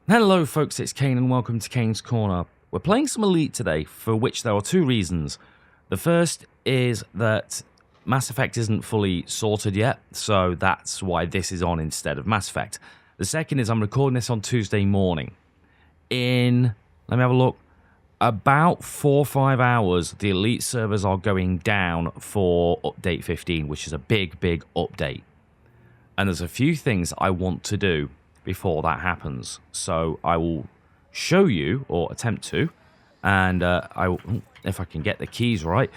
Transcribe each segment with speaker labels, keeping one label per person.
Speaker 1: Hello folks, it's Kane and welcome to Kane's Corner. We're playing some Elite today, for which there are two reasons. The first is that Mass Effect isn't fully sorted yet, so that's why this is on instead of Mass Effect. The second is I'm recording this on Tuesday morning. Let me have a look, about 4 or 5 hours, the Elite servers are going down for Update 15, which is a big update. And there's a few things I want to do before that happens, so I will show you, or attempt to, and I will, if I can get the keys right,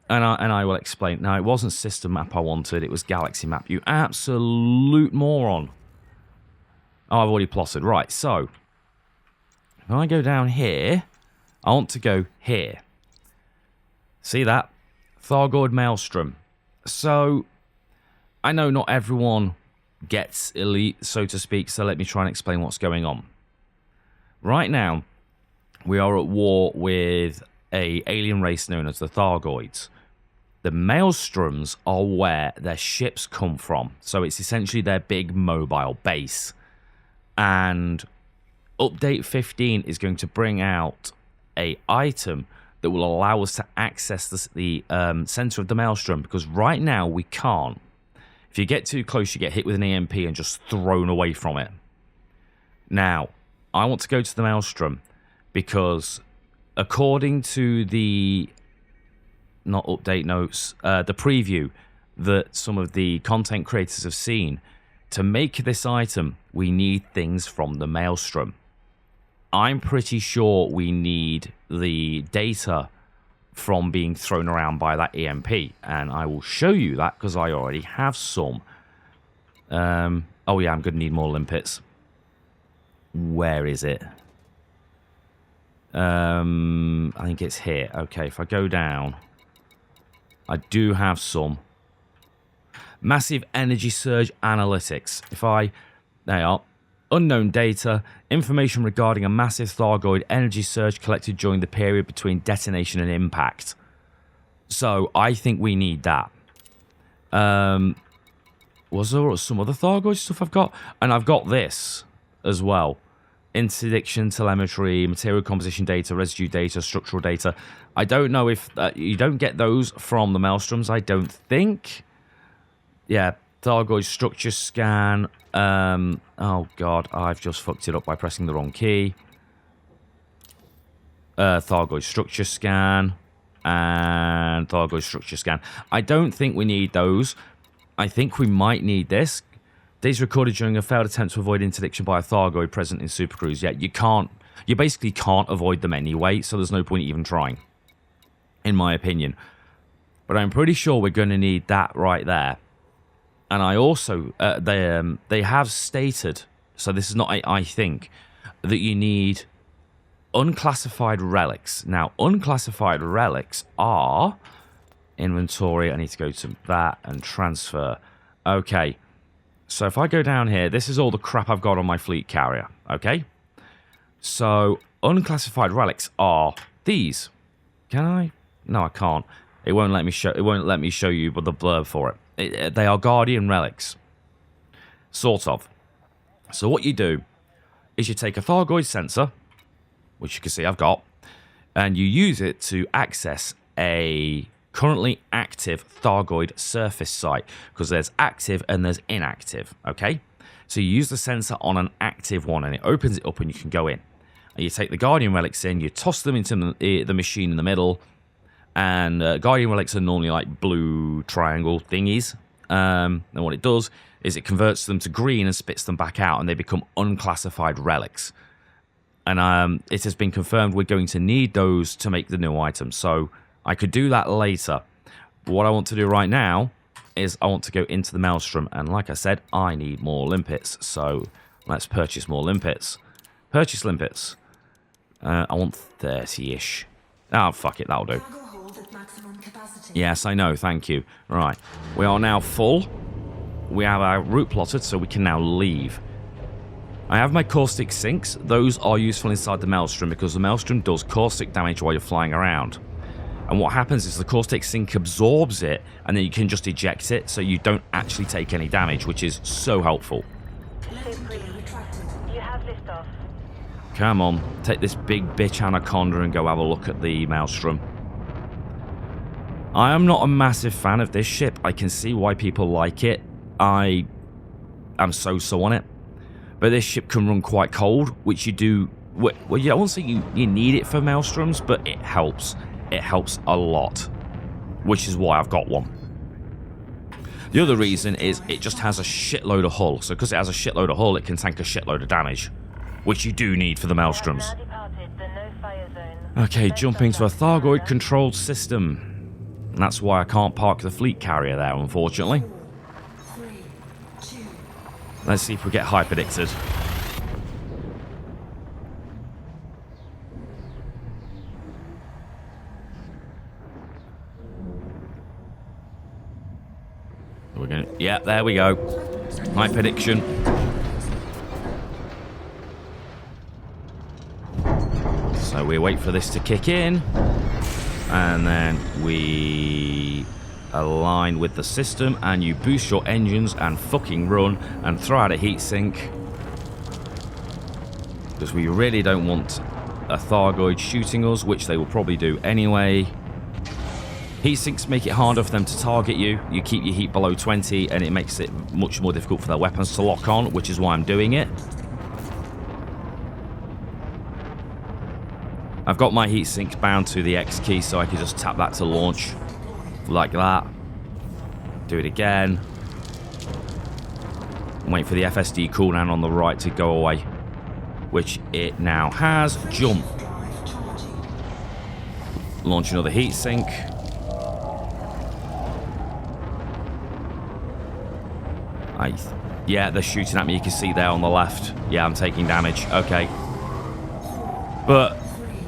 Speaker 1: and I will explain. Now, it wasn't system map I wanted, it was galaxy map. You absolute moron. Oh, I've already plotted. Right, so when I go down here, I want to go here. See that? Thargoid Maelstrom. So I know not everyone gets Elite, so to speak, so let me try and explain what's going on. Right now, we are at war with an alien race known as the Thargoids. The Maelstroms are where their ships come from, so it's essentially their big mobile base. And Update 15 is going to bring out an item that will allow us to access the center of the Maelstrom, because right now we can't. If you get too close, you get hit with an EMP and just thrown away from it. Now, I want to go to the Maelstrom because according to the, not update notes, the preview that some of the content creators have seen, to make this item, we need things from the Maelstrom. I'm pretty sure we need the data from being thrown around by that EMP, and I will show you that because I already have some. Oh yeah, I'm going to need more limpets. Where is it? I think it's here. Okay, if I go down, I do have some. Massive energy surge analytics. There you are. Unknown data, information regarding a massive Thargoid energy surge collected during the period between detonation and impact. So, I think we need that. Was there some other Thargoid stuff I've got? And I've got this as well. Interdiction, telemetry, material composition data, residue data, structural data. I don't know if you don't get those from the Maelstroms, I don't think. Yeah, Thargoid structure scan. Oh god, I've just fucked it up by pressing the wrong key. Thargoid structure scan and Thargoid structure scan. I don't think we need those. I think we might need this. Data recorded during a failed attempt to avoid interdiction by a Thargoid present in Supercruise. Yeah, you basically can't avoid them anyway, so there's no point even trying, in my opinion. But I'm pretty sure we're going to need that right there. And I also, they have stated, so this is not I think, that you need unclassified relics. Now, unclassified relics are inventory. I need to go to that and transfer. Okay, so if I go down here, this is all the crap I've got on my fleet carrier. Okay, so unclassified relics are these. Can I? No, I can't. It won't let me show. It won't let me show you the blurb for it. They are Guardian relics, sort of. So what you do is you take a Thargoid sensor, which you can see I've got, and you use it to access a currently active Thargoid surface site, because there's active and there's inactive, okay? So you use the sensor on an active one, and it opens it up and you can go in. And you take the Guardian relics in, you toss them into the machine in the middle, and Guardian relics are normally like blue triangle thingies. And what it does is it converts them to green and spits them back out, and they become unclassified relics. And it has been confirmed we're going to need those to make the new items. So I could do that later. But what I want to do right now is I want to go into the Maelstrom. And like I said, I need more limpets. So let's purchase more limpets. Purchase limpets. I want 30-ish. Oh, fuck it, that'll do. Yes, I know, thank you. Right, we are now full. We have our route plotted, so we can now leave. I have my caustic sinks. Those are useful inside the Maelstrom because the Maelstrom does caustic damage while you're flying around. And what happens is the caustic sink absorbs it, and then you can just eject it, so you don't actually take any damage, which is so helpful.
Speaker 2: You have liftoff.
Speaker 1: Come on. Take this big bitch anaconda and go have a look at the Maelstrom. I am not a massive fan of this ship. I can see why people like it. I am so-so on it. But this ship can run quite cold, which you do... Well, I won't say you need it for Maelstroms, but it helps. It helps a lot, which is why I've got one. The other reason is it just has a shitload of hull. So because it has a shitload of hull, it can tank a shitload of damage, which you do need for the Maelstroms. Okay, jumping to a Thargoid-controlled system. And that's why I can't park the fleet carrier there, unfortunately. Let's see if we get hyperdicted. We're gonna... Yeah, there we go. Hyperdiction. So we wait for this to kick in. And then we align with the system, and you boost your engines and fucking run and throw out a heatsink. Because we really don't want a Thargoid shooting us, which they will probably do anyway. Heatsinks make it harder for them to target you. You keep your heat below 20, and it makes it much more difficult for their weapons to lock on, which is why I'm doing it. I've got my heatsink bound to the X key, so I can just tap that to launch. Like that. Do it again. Wait for the FSD cooldown on the right to go away, which it now has. Jump. Launch another heatsink. Yeah, they're shooting at me. You can see there on the left. Yeah, I'm taking damage. Okay. But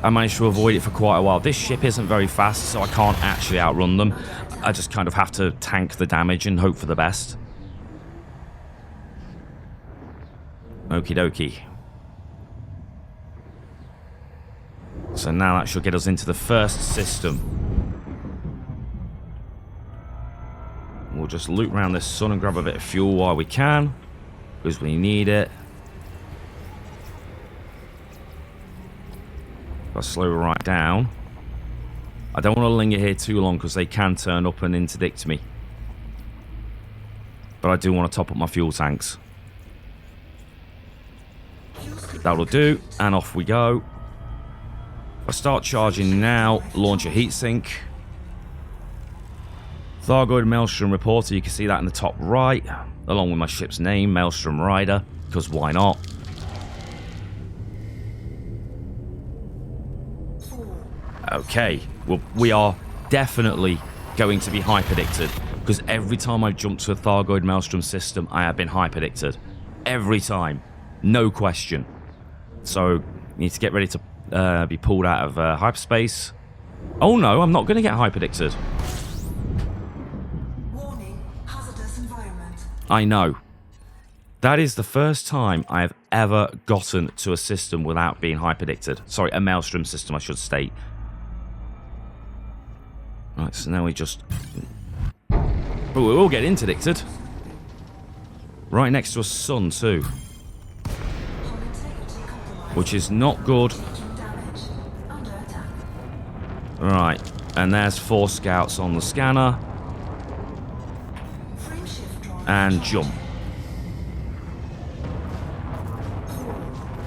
Speaker 1: I managed to avoid it for quite a while. This ship isn't very fast, so I can't actually outrun them. I just kind of have to tank the damage and hope for the best. Okie dokie. So now that should get us into the first system. We'll just loop around this sun and grab a bit of fuel while we can, because we need it. I'll slow right down. I don't want to linger here too long because they can turn up and interdict me. But I do want to top up my fuel tanks. That'll do, and off we go. If I start charging now, launch a heatsink. Thargoid Maelstrom reporter, you can see that in the top right, along with my ship's name, Maelstrom Rider, because why not? Okay, well, we are definitely going to be hyperdicted, because every time I've jumped to a Thargoid Maelstrom system, I have been hyperdicted. Every time. No question. So, need to get ready to be pulled out of hyperspace. Oh no, I'm not going to get hyperdicted. I know. That is the first time I have ever gotten to a system without being hyperdicted. Sorry, a Maelstrom system, I should state. Right, so now we just... But we will get interdicted. Right next to a sun, too. Which is not good. Right, and there's 4 scouts on the scanner. And jump.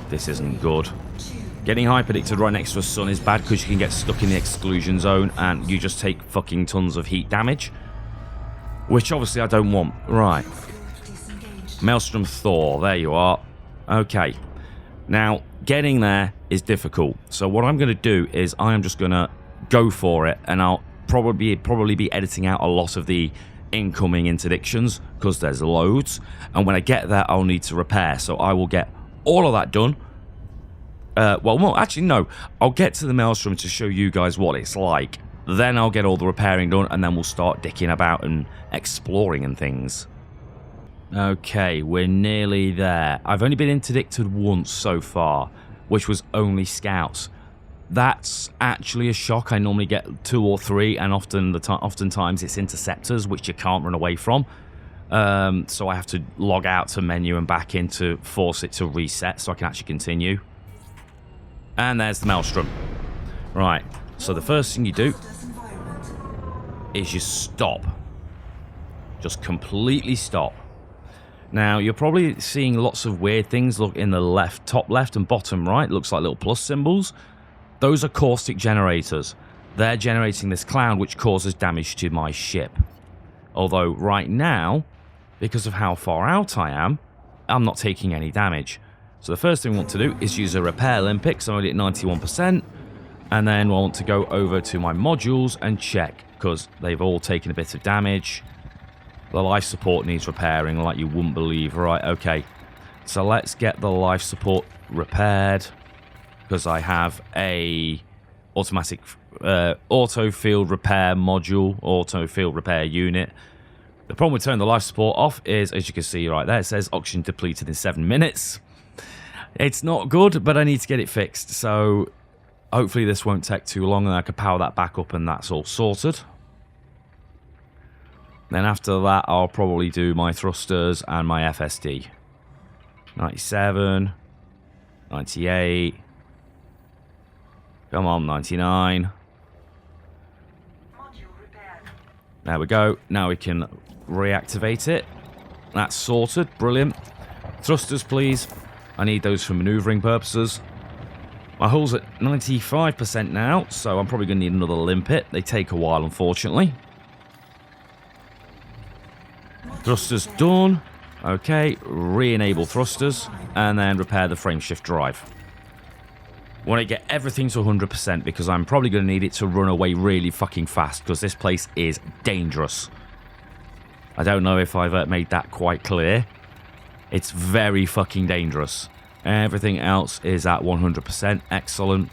Speaker 1: This isn't good. Getting hyperdicted right next to a sun is bad because you can get stuck in the exclusion zone and you just take fucking tons of heat damage. Which obviously I don't want. Right. Maelstrom Thor, there you are. Okay. Now, getting there is difficult. So what I'm going to do is I am just going to go for it, and I'll probably be editing out a lot of the incoming interdictions because there's loads, and when I get there I'll need to repair, so I will get all of that done. Well, actually no, I'll get to the Maelstrom to show you guys what it's like, then I'll get all the repairing done, and then we'll start dicking about and exploring and things. Okay, we're nearly there. I've only been interdicted once so far, which was only scouts. That's actually a shock. I normally get 2 or 3, and oftentimes it's interceptors, which you can't run away from. So I have to log out to menu and back in to force it to reset so I can actually continue. And there's the Maelstrom. Right, so the first thing you do is you stop. Just completely stop. Now, you're probably seeing lots of weird things. Look in the left, top left and bottom right. Looks like little plus symbols. Those are caustic generators. They're generating this cloud which causes damage to my ship. Although right now, because of how far out I am, I'm not taking any damage. So the first thing we want to do is use a repair Olympic, so I'm only at 91%. And then we'll want to go over to my modules and check, because they've all taken a bit of damage. The life support needs repairing like you wouldn't believe. Right, okay. So let's get the life support repaired, because I have a automatic auto field repair module, auto field repair unit. The problem with turning the life support off is, as you can see right there, it says oxygen depleted in 7 minutes. It's not good, but I need to get it fixed. So hopefully this won't take too long and I can power that back up and that's all sorted. Then after that, I'll probably do my thrusters and my FSD. 97, 98. Come on, 99. There we go. Now we can reactivate it. That's sorted. Brilliant. Thrusters, please. I need those for maneuvering purposes. My hull's at 95% now, so I'm probably going to need another limpet. They take a while, unfortunately. Thrusters done. Okay, re-enable thrusters, and then repair the frameshift drive. Want to get everything to 100% because I'm probably going to need it to run away really fucking fast because this place is dangerous. I don't know if I've made that quite clear. It's very fucking dangerous. Everything else is at 100%. Excellent.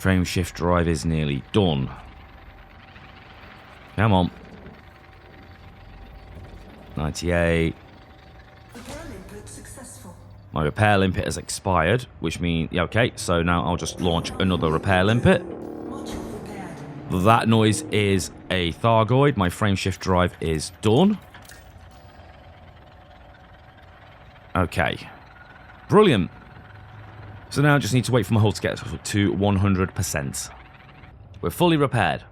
Speaker 1: Frameshift drive is nearly done. Come on. 98. My repair limpet has expired, which means, yeah, okay, so now I'll just launch another repair limpet. That noise is a Thargoid. My frameshift drive is done. Okay. Brilliant. So now I just need to wait for my hull to get to 100%. We're fully repaired.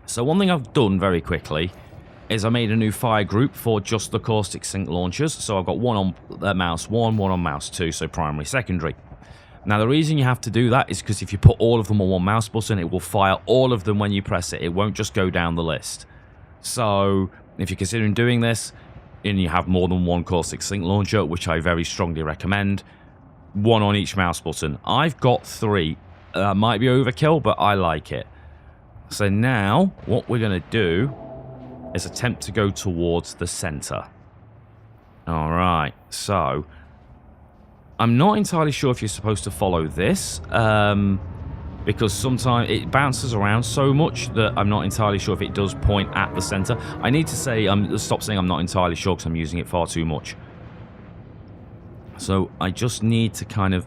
Speaker 1: So one thing I've done very quickly is I made a new fire group for just the caustic sink launchers. So I've got one on mouse 1, one on mouse 2, so primary, secondary. Now the reason you have to do that is because if you put all of them on one mouse button, it will fire all of them when you press it. It won't just go down the list. So if you're considering doing this, and you have more than one caustic sink launcher, which I very strongly recommend, one on each mouse button. I've got 3. That might be overkill, but I like it. So now what we're going to do is attempt to go towards the center. Alright, so I'm not entirely sure if you're supposed to follow this, because sometimes it bounces around so much that I'm not entirely sure if it does point at the center. I need to say, stop saying I'm not entirely sure because I'm using it far too much. So I just need to kind of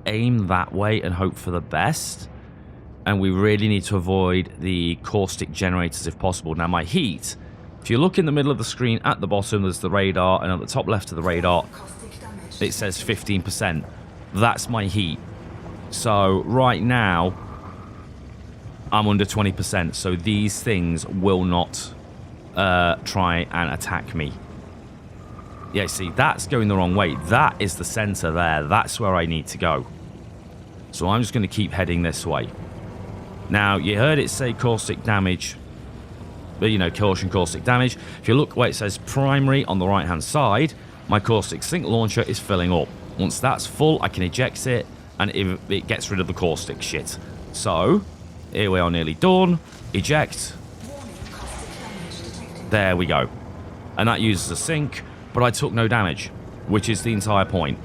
Speaker 1: aim that way and hope for the best. And we really need to avoid the caustic generators if possible. Now my heat, if you look in the middle of the screen at the bottom, there's the radar, and at the top left of the radar, it says 15%. That's my heat. So right now, I'm under 20%. So these things will not try and attack me. Yeah, see, that's going the wrong way. That is the center there. That's where I need to go. So I'm just going to keep heading this way. Now, you heard it say caustic damage, but you know, caution caustic damage. If you look where it says primary on the right-hand side, my caustic sink launcher is filling up. Once that's full, I can eject it, and it gets rid of the caustic shit. So, here we are nearly done. Eject. There we go. And that uses a sink, but I took no damage, which is the entire point.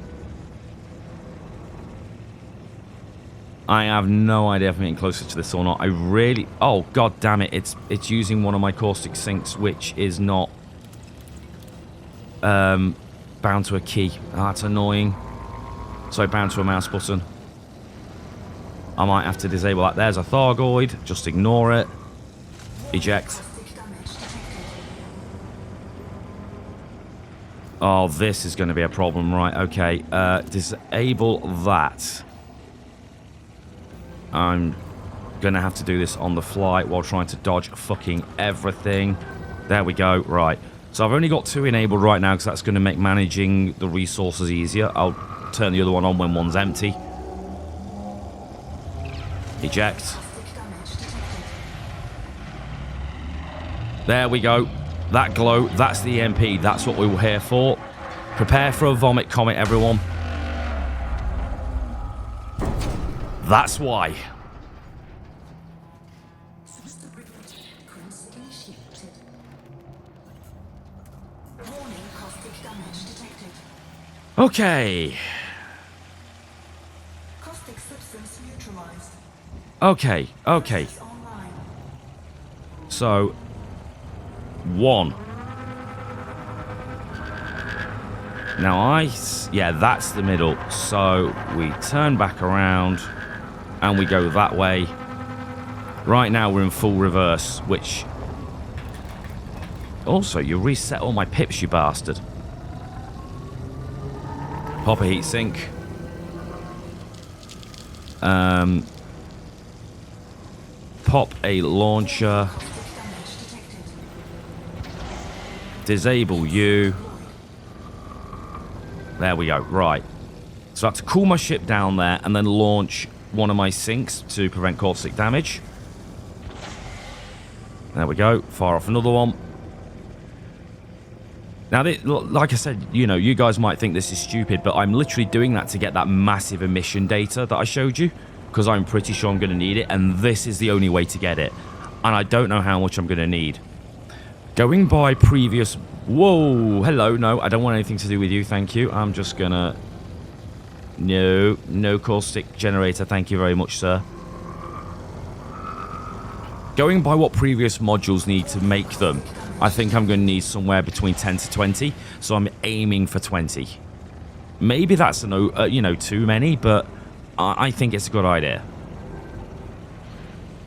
Speaker 1: I have no idea if I'm getting closer to this or not. I really... Oh, god damn it. It's using one of my caustic sinks, which is not bound to a key. That's annoying. So bound to a mouse button. I might have to disable that. There's a Thargoid. Just ignore it. Eject. Oh, this is going to be a problem. Right, okay. Disable that. I'm going to have to do this on the fly while trying to dodge fucking everything. There we go. Right. So I've only got 2 enabled right now because that's going to make managing the resources easier. I'll turn the other one on when one's empty. Eject. There we go. That glow, that's the EMP. That's what we were here for. Prepare for a vomit comet, everyone. That's why. Okay. Okay, okay. So, 1. Now yeah, that's the middle. So we turn back around and we go that way. Right now we're in full reverse, which... Also, you reset all my pips, you bastard. Pop a heatsink. Pop a launcher. Disable you. There we go. Right. So I have to cool my ship down there and then launch one of my sinks to prevent caustic damage. There we go. Fire off another one. Now, like I said, you know, you guys might think this is stupid, but I'm literally doing that to get that massive emission data that I showed you, because I'm pretty sure I'm going to need it, and this is the only way to get it. And I don't know how much I'm going to need. Going by previous... Whoa, hello, no, I don't want anything to do with you, thank you. I'm just going to... No caustic generator, thank you very much, sir. Going by what previous modules need to make them, I think I'm going to need somewhere between 10 to 20, so I'm aiming for 20. Maybe that's, you know, too many, but I think it's a good idea.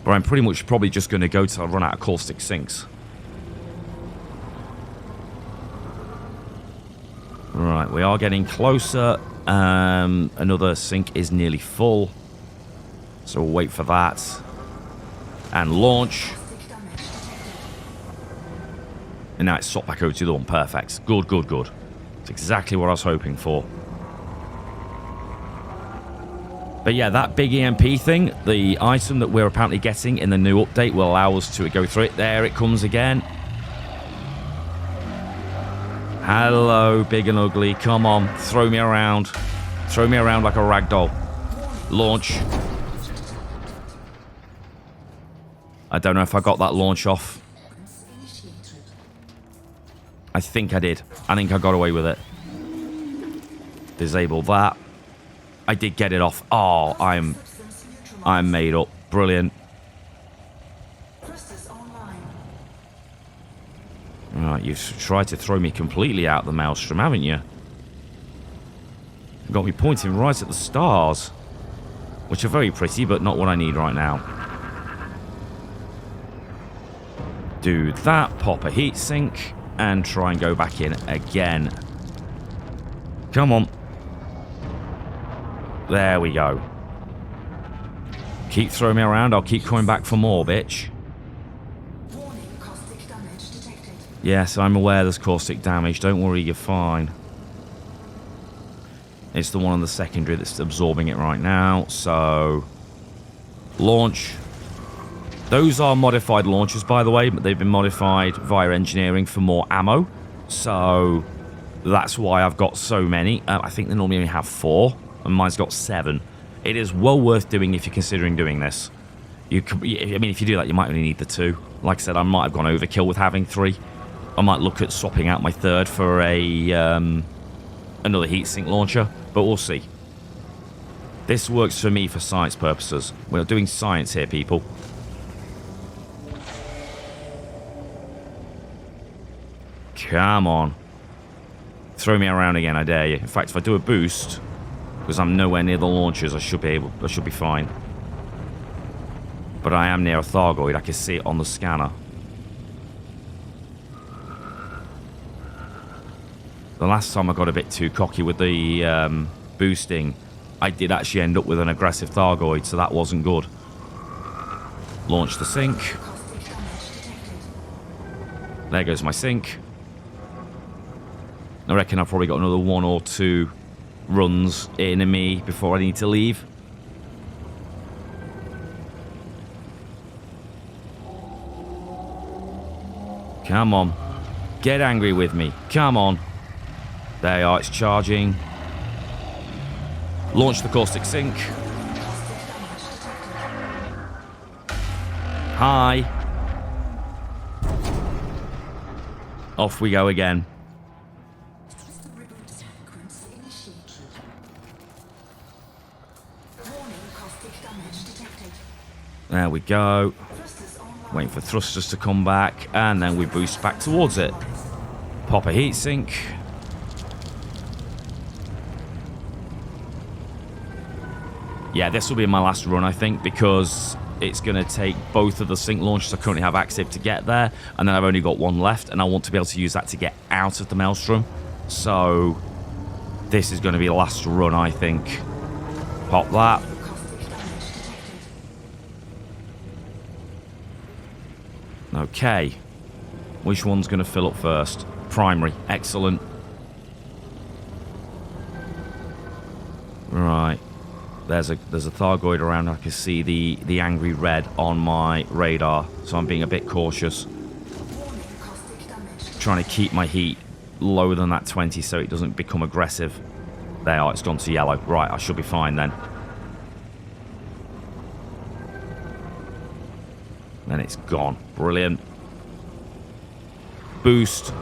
Speaker 1: But I'm pretty much probably just going to go till I run out of caustic sinks. Right, we are getting closer. Another sink is nearly full, so we'll wait for that. And launch. And now it's swapped back over to the one. Perfect. Good, good, good. It's exactly what I was hoping for. But yeah, that big EMP thing, the item that we're apparently getting in the new update will allow us to go through it. There it comes again. Hello, big and ugly. Come on, throw me around. Throw me around like a rag doll. Launch. I don't know if I got that launch off. I think I did. I think I got away with it. Disable that. I did get it off. Oh, I'm made up. Brilliant. Right, you've tried to throw me completely out of the Maelstrom, haven't you? You've got me pointing right at the stars, which are very pretty, but not what I need right now. Do that, pop a heatsink, and try and go back in again. Come on. There we go. Keep throwing me around, I'll keep coming back for more, bitch. Yes, I'm aware there's caustic damage. Don't worry, you're fine. It's the one on the secondary that's absorbing it right now. So, launch. Those are modified launchers, by the way, but they've been modified via engineering for more ammo. So, that's why I've got so many. I think they normally only have 4, and mine's got 7. It is well worth doing if you're considering doing this. I mean, if you do that, you might only need the 2. Like I said, I might have gone overkill with having 3. I might look at swapping out my 3rd for another heatsink launcher, but we'll see. This works for me for science purposes. We're doing science here, people. Come on. Throw me around again, I dare you. In fact, if I do a boost, because I'm nowhere near the launchers, I should be fine. But I am near a Thargoid. I can see it on the scanner. The last time I got a bit too cocky with the boosting, I did actually end up with an aggressive Thargoid, so that wasn't good. Launch the sink. There goes my sink. I reckon I've probably got another 1 or 2 runs in me before I need to leave. Come on. Get angry with me. Come on. There you are. It's charging. Launch the caustic sink. Hi. Off we go again. There we go. Waiting for thrusters to come back, and then we boost back towards it. Pop a heatsink. Yeah, this will be my last run, I think, because it's going to take both of the sink launchers I currently have active to get there, and then I've only got 1 left, and I want to be able to use that to get out of the Maelstrom. So this is going to be the last run, I think. Pop that. Okay. Which one's going to fill up first? Primary. Excellent. Right. There's a Thargoid around. I can see the angry red on my radar, so I'm being a bit cautious. Trying to keep my heat lower than that 20 so it doesn't become aggressive. There, it's gone to yellow. Right, I should be fine then. Then it's gone. Brilliant. Boost.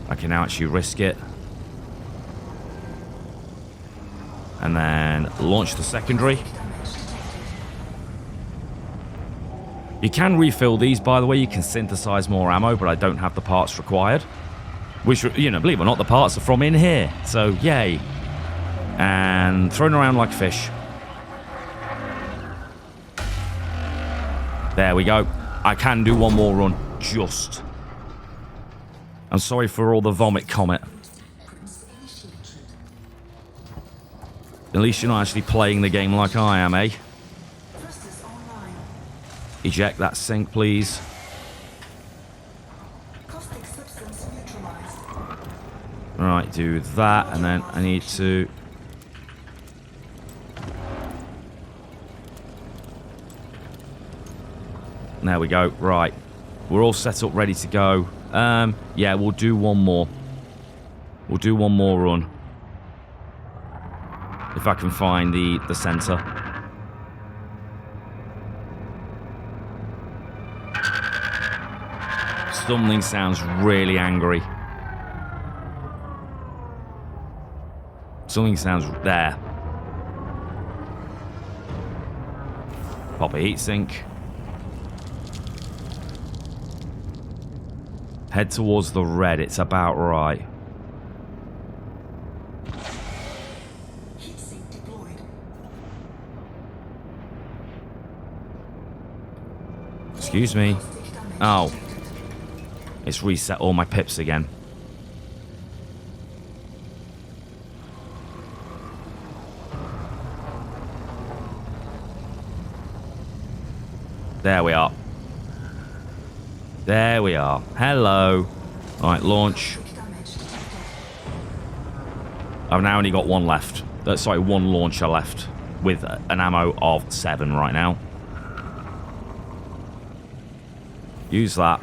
Speaker 1: I can now actually risk it. And then launch the secondary. You can refill these, by the way. You can synthesize more ammo, but I don't have the parts required. Which, you know, believe it or not, the parts are from in here. So, yay. And thrown around like fish. There we go. I can do 1 more run. Just. I'm sorry for all the vomit comet. At least you're not actually playing the game like I am, eh? Eject that sink, please. Right, do that, and then I need to... There we go. Right. We're all set up, ready to go. Yeah, we'll do 1 more. We'll do 1 more run. If I can find the center. Something sounds really angry. Something sounds there. Pop a heatsink. Head towards the red. It's about right. Excuse me. Oh. It's reset all my pips again. There we are. There we are. Hello. Alright, launch. I've now only got 1 left. Sorry, 1 launcher left. With an ammo of 7 right now. Use that.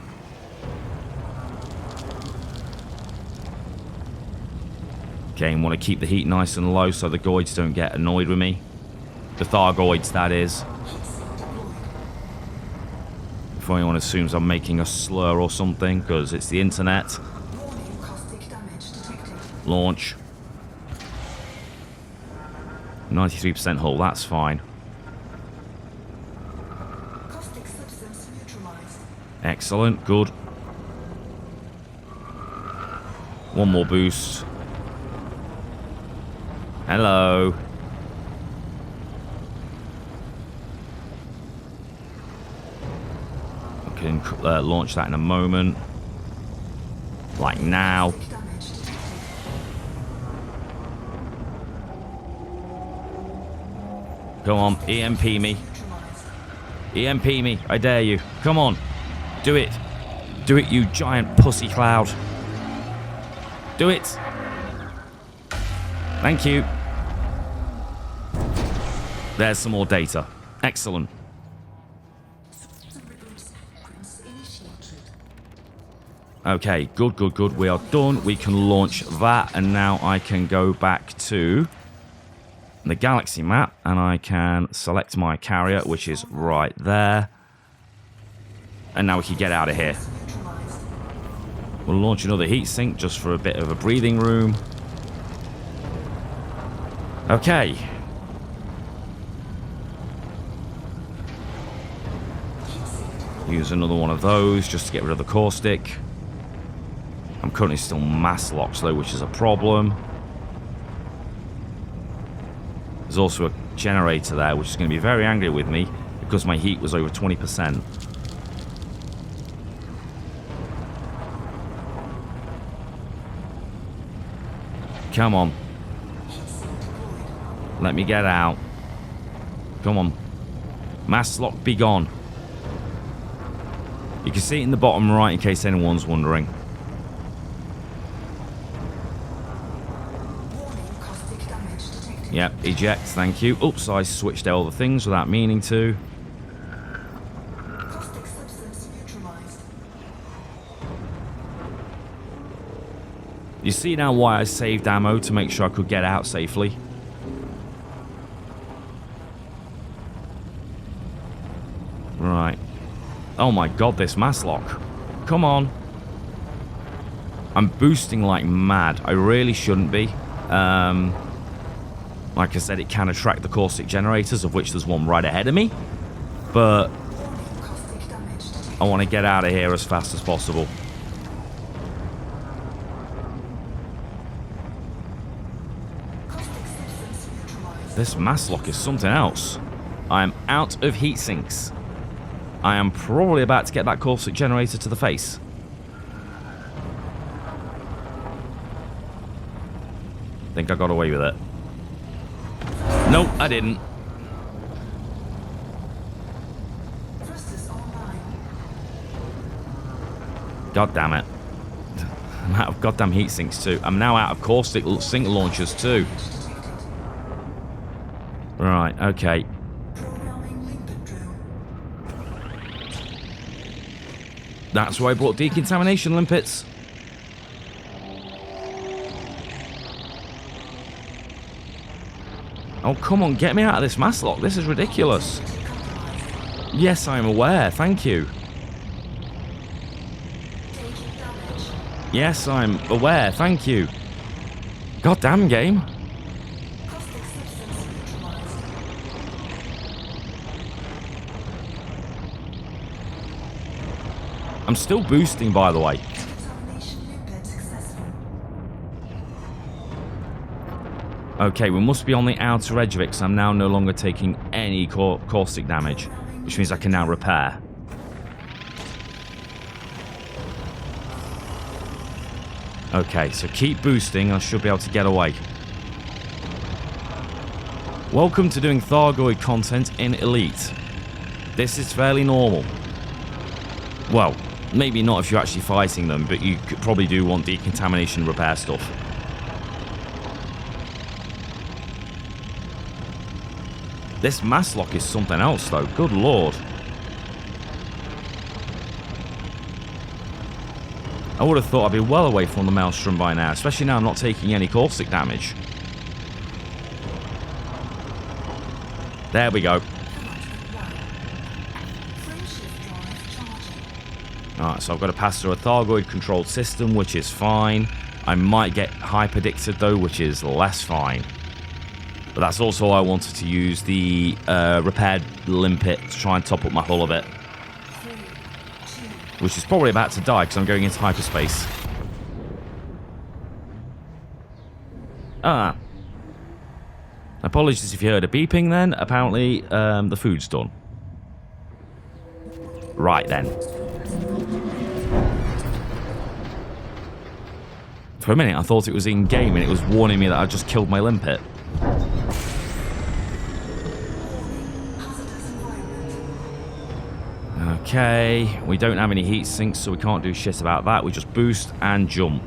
Speaker 1: Okay, and want to keep the heat nice and low so the Goids don't get annoyed with me. The Thargoids, that is. Before anyone assumes I'm making a slur or something, because it's the internet. Launch. 93% hull, that's fine. Excellent, good. 1 more boost. Hello. Okay, can launch that in a moment. Like now. Come on, EMP me. EMP me, I dare you. Come on. Do it. Do it, you giant pussy cloud. Do it. Thank you. There's some more data. Excellent. Okay, good, good, good. We are done. We can launch that, and now I can go back to the galaxy map, and I can select my carrier, which is right there. And now we can get out of here. We'll launch another heat sink just for a bit of a breathing room. Okay. Use another one of those just to get rid of the caustic. I'm currently still mass locked though, which is a problem. There's also a generator there, which is going to be very angry with me because my heat was over 20%. Come on. Let me get out. Come on. Mass lock, be gone. You can see it in the bottom right in case anyone's wondering. Yep, eject, thank you. Oops, I switched out all the things without meaning to. You see now why I saved ammo to make sure I could get out safely. Right. Oh my god, this mass lock. Come on. I'm boosting like mad. I really shouldn't be. Like I said, it can attract the caustic generators, of which there's one right ahead of me. But I want to get out of here as fast as possible. This mass lock is something else. I am out of heat sinks. I am probably about to get that caustic generator to the face. Think I got away with it. Nope, I didn't. God damn it. I'm out of goddamn heat sinks too. I'm now out of caustic sink launchers too. Right, okay. That's why I brought decontamination limpets. Oh, come on, get me out of this mass lock. This is ridiculous. Yes, I am aware. Thank you. Yes, I'm aware. Thank you. Goddamn game. I'm still boosting, by the way. Okay, we must be on the outer edge of it because I'm now no longer taking any caustic damage, which means I can now repair. Okay, so keep boosting. I should be able to get away. Welcome to doing Thargoid content in Elite. This is fairly normal. Well, maybe not if you're actually fighting them, but you could probably do want decontamination repair stuff. This mass lock is something else, though. Good lord. I would have thought I'd be well away from the Maelstrom by now, especially now I'm not taking any caustic damage. There we go. Alright, so I've got to pass through a Thargoid controlled system, which is fine. I might get hyperdicted though, which is less fine. But that's also why I wanted to use the repaired limpet to try and top up my hull a bit. Which is probably about to die because I'm going into hyperspace. Ah. Apologies if you heard a beeping then. Apparently the food's done. Right then. For a minute, I thought it was in-game and it was warning me that I just killed my limpet. Okay, we don't have any heat sinks, so we can't do shit about that. We just boost and jump.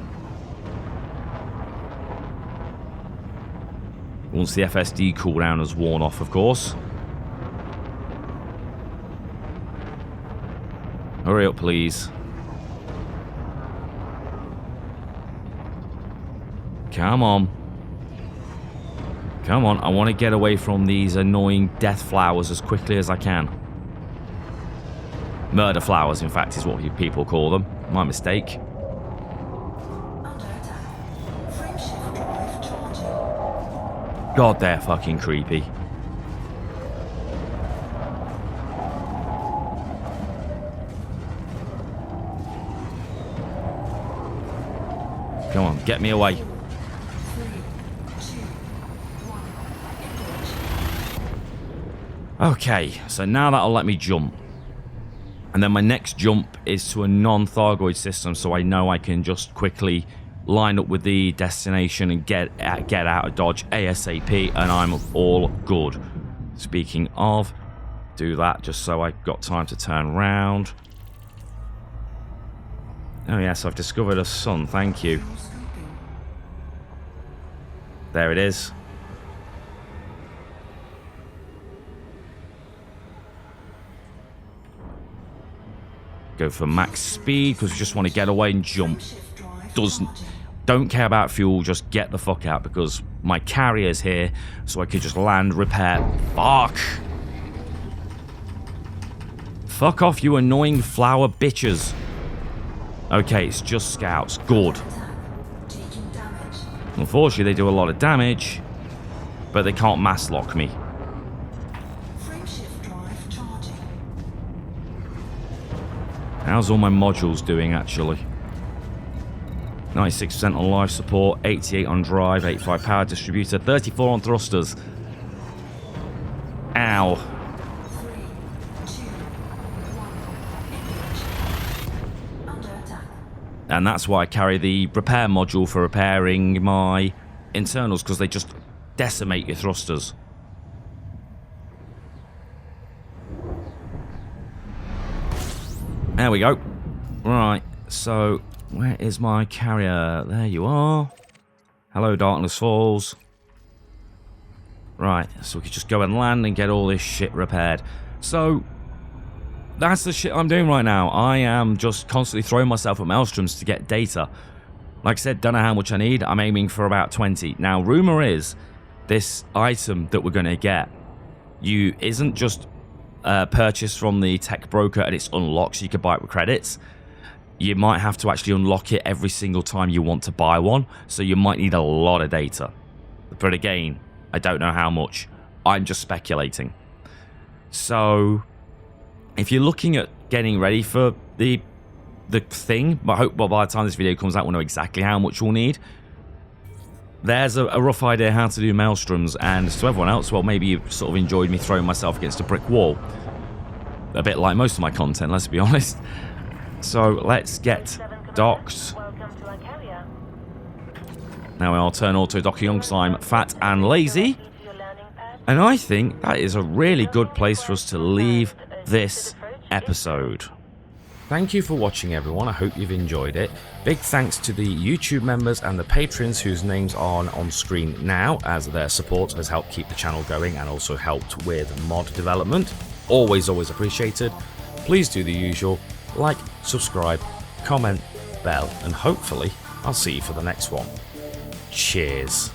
Speaker 1: Once the FSD cooldown has worn off, of course. Hurry up, please. Come on. Come on, I want to get away from these annoying death flowers as quickly as I can. Murder flowers, in fact, is what people call them. My mistake. God, they're fucking creepy. Come on, get me away. Okay, so now that'll let me jump. And then my next jump is to a non-Thargoid system, so I know I can just quickly line up with the destination and get out of Dodge ASAP, and I'm all good. Speaking of, do that just so I've got time to turn around. Oh yes, I've discovered a sun, thank you. There it is. Go for max speed because we just want to get away and jump. Don't care about fuel, just get the fuck out because my carrier's here, so I could just land, repair. Fuck off, you annoying flower bitches. Okay, it's just scouts. Good. Unfortunately, they do a lot of damage, but they can't mass lock me. How's all my modules doing, actually? 96% on life support, 88 on drive, 85 power distributor, 34 on thrusters. Ow. And that's why I carry the repair module for repairing my internals, because they just decimate your thrusters. There we go. Right, so where is my carrier? There you are. Hello, Darkness Falls. Right, so we can just go and land and get all this shit repaired. So that's the shit I'm doing right now. I am just constantly throwing myself at Maelstroms to get data. Like I said, don't know how much I need. I'm aiming for about 20. Now, rumor is this item that we're going to get isn't just purchased from the tech broker and it's unlocked so you can buy it with credits. You might have to actually unlock it every single time you want to buy one, so you might need a lot of data. But again, I don't know how much. I'm just speculating. So if you're looking at getting ready for the thing, I hope by the time this video comes out we'll know exactly how much we'll need. There's a rough idea how to do Maelstroms, and to everyone else, well, maybe you sort of enjoyed me throwing myself against a brick wall. A bit like most of my content, let's be honest. So let's get docked. Now I'll turn auto docking on because I'm fat and lazy. And I think that is a really good place for us to leave this episode. Thank you for watching, everyone. I hope you've enjoyed it. Big thanks to the YouTube members and the patrons whose names are on screen now, as their support has helped keep the channel going and also helped with mod development. Always appreciated. Please do the usual. Like, subscribe, comment, bell, and hopefully I'll see you for the next one. Cheers.